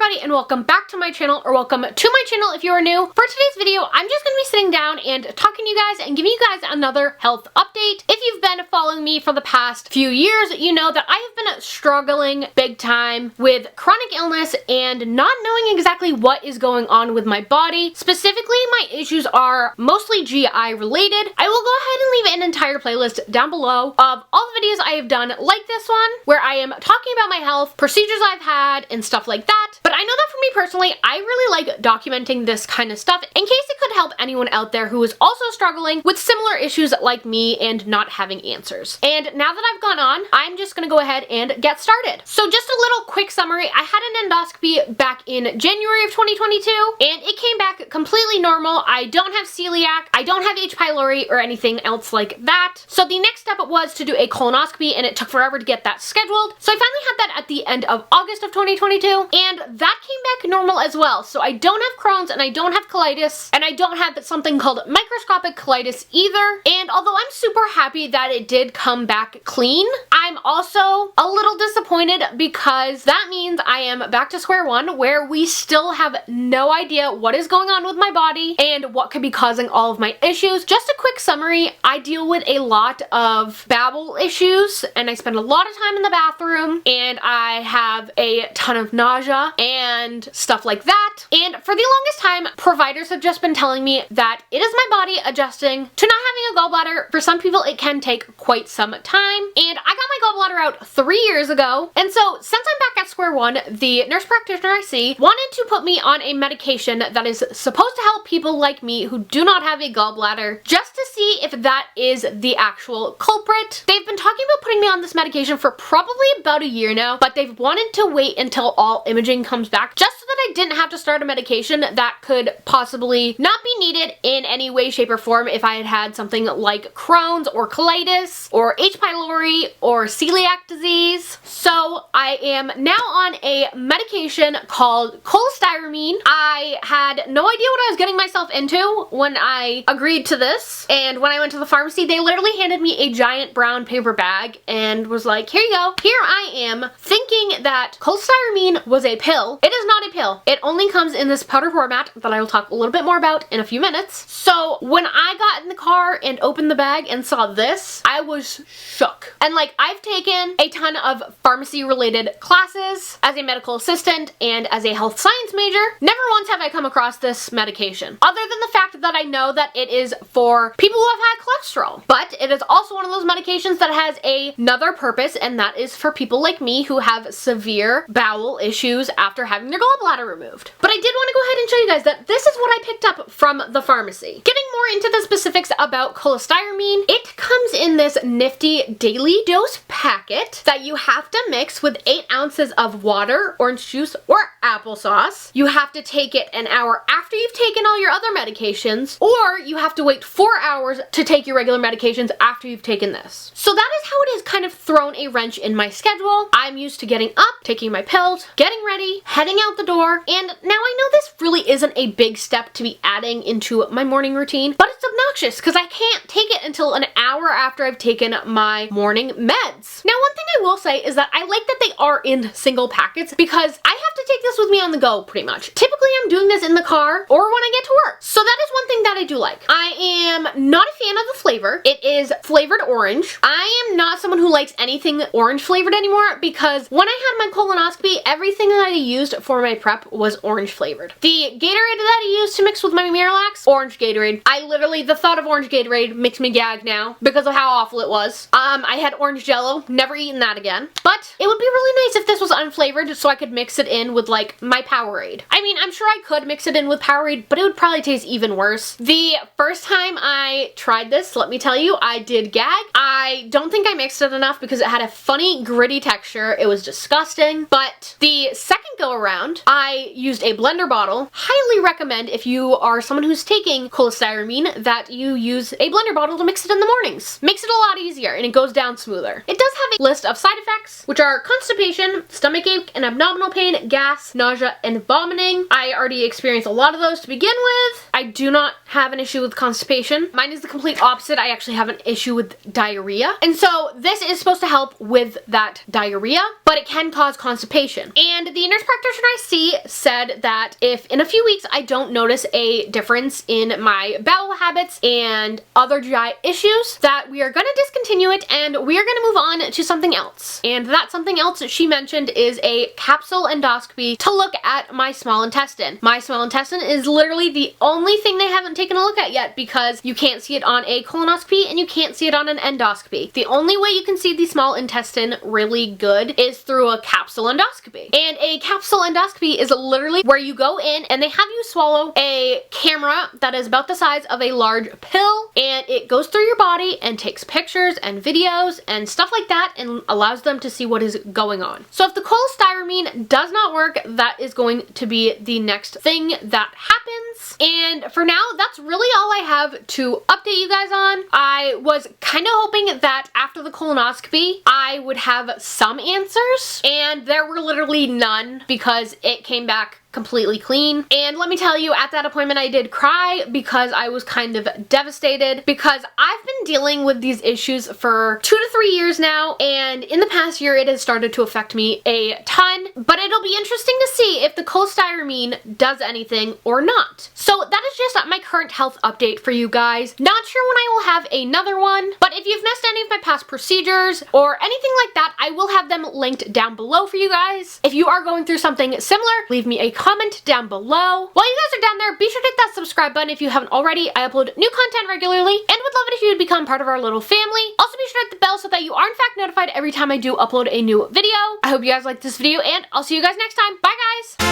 everybody and welcome back to my channel, or welcome to my channel if you are new. For today's video, I'm just going to be sitting down and talking to you guys and giving you guys another health update. If you've been following me for the past few years, you know that I have been struggling big time with chronic illness and not knowing exactly what is going on with my body. Specifically, my issues are mostly GI related. I will go ahead and leave an entire playlist down below of all the videos I have done like this one, where I am talking about my health, procedures I've had, and stuff like that. But I know that for me personally, I really like documenting this kind of stuff in case it could help anyone out there who is also struggling with similar issues like me and not having answers. And now that I've gone on, I'm just gonna go ahead and get started. So just a little quick summary. I had an endoscopy back in January of 2022, and it came back completely normal. I don't have celiac, I don't have H. pylori or anything else like that. So the next step was to do a colonoscopy, and it took forever to get that scheduled. So I finally had that at the end of August of 2022, and that came back normal as well. So I don't have Crohn's, and I don't have colitis, and I don't have something called microscopic colitis either. And although I'm super happy that it did come back clean, I'm also a little disappointed because that means I am back to square one, where we still have no idea what is going on with my body and what could be causing all of my issues. Just a quick summary, I deal with a lot of bowel issues, and I spend a lot of time in the bathroom, and I have a ton of nausea and stuff like that. And for the longest time, providers have just been telling me that it is my body adjusting to not having a gallbladder. For some people, it can take quite some time. And I got my gallbladder out 3 years ago. And so since I'm back at square one, the nurse practitioner I see wanted to put me on a medication that is supposed to help people like me who do not have a gallbladder, just to see if that is the actual culprit. They've been talking about putting me on this medication for probably about a year now, but they've wanted to wait until all imaging comes back, just so that I didn't have to start a medication that could possibly not be needed in any way, shape, or form if I had had something like Crohn's or colitis or H. pylori or celiac disease. So I am now on a medication called cholestyramine. I had no idea what I was getting myself into when I agreed to this, and when I went to the pharmacy, they literally handed me a giant brown paper bag and was like, here you go. Here I am thinking that cholestyramine was a pill. It is not a pill. It only comes in this powder format that I will talk a little bit more about in a few minutes. So when I got in the car and opened the bag and saw this, I was shook. And like, I've taken a ton of pharmacy related classes as a medical assistant and as a health science major. Never once have I come across this medication, other than the fact that I know that it is for people who have high cholesterol. But it is also one of those medications that has another purpose, and that is for people like me who have severe bowel issues after having their gallbladder removed. But I did want to go ahead and show you guys that this is what I picked up from the pharmacy. Getting more into the specifics about cholestyramine, it comes in this nifty daily dose packet that you have to mix with 8 ounces of water, orange juice, or applesauce. You have to take it an hour after you've taken all your other medications, or you have to wait 4 hours to take your regular medications after you've taken this. So that is how it has kind of thrown a wrench in my schedule. I'm used to getting up, taking my pills, getting ready, heading out the door, and now I know this really isn't a big step to be adding into my morning routine, but it's obnoxious because I can't take it until an hour after I've taken my morning meds. Now, one thing I will say is that I like that they are in single packets because I have to take this with me on the go pretty much. Typically, I'm doing this in the car or when I get to work. So that is one thing that I do like. I am not a fan of the flavor. It is flavored orange. I am not someone who likes anything orange flavored anymore because when I had my colonoscopy, everything that I used for my prep was orange flavored. The Gatorade that I used to mix with my Miralax, orange Gatorade. I literally, the thought of orange Gatorade makes me gag now because of how awful it was. I had orange Jello, never eaten that again. But it would be really nice if this was unflavored so I could mix it in with like my Powerade. I mean, I'm sure I could mix it in with Powerade, but it would probably taste even worse. The first time I tried this, let me tell you, I did gag. I don't think I mixed it enough because it had a funny gritty texture. It was disgusting. But the second go around, I used a blender bottle. Highly recommend if you are someone who's taking cholestyramine that you use a blender bottle to mix it in the mornings. Makes it a lot easier and it goes down smoother. It does have a list of side effects, which are constipation, stomach ache and abdominal pain, gas, nausea, and vomiting. I already experienced a lot of those to begin with. I do not have an issue with constipation. Mine is the complete opposite. I actually have an issue with diarrhea. And so this is supposed to help with that diarrhea, but it can cause constipation. And the nurse practitioner I C said that if in a few weeks I don't notice a difference in my bowel habits and other GI issues, that we are gonna discontinue it and we are gonna move on to something else. And that something else she mentioned is a capsule endoscopy to look at my small intestine. My small intestine is literally the only thing they haven't taken a look at yet because you can't see it on a colonoscopy and you can't see it on an endoscopy. The only way you can see the small intestine really good is through a capsule endoscopy. And a capsule endoscopy is literally where you go in and they have you swallow a camera that is about the size of a large pill, and it goes through your body and takes pictures and videos and stuff like that and allows them to see what is going on. So if the cholestyramine does not work, that is going to be the next thing that happens. And for now, that's really all I have to update you guys on. I was kind of hoping that after the colonoscopy, I would have some answers, and there were literally none because it came back completely clean. And let me tell you, at that appointment I did cry because I was kind of devastated because I've been dealing with these issues for 2 to 3 years now, and in the past year it has started to affect me a ton, but it'll be interesting to see if the cholestyramine does anything or not. So that is just my current health update for you guys. Not sure when I will have another one, but if you've missed any of my past procedures or anything like that, I will have them linked down below for you guys. If you are going through something similar, leave me a comment down below. While you guys are down there, be sure to hit that subscribe button if you haven't already. I upload new content regularly and would love it if you would become part of our little family. Also be sure to hit the bell so that you are in fact notified every time I do upload a new video. I hope you guys liked this video and I'll see you guys next time. Bye guys!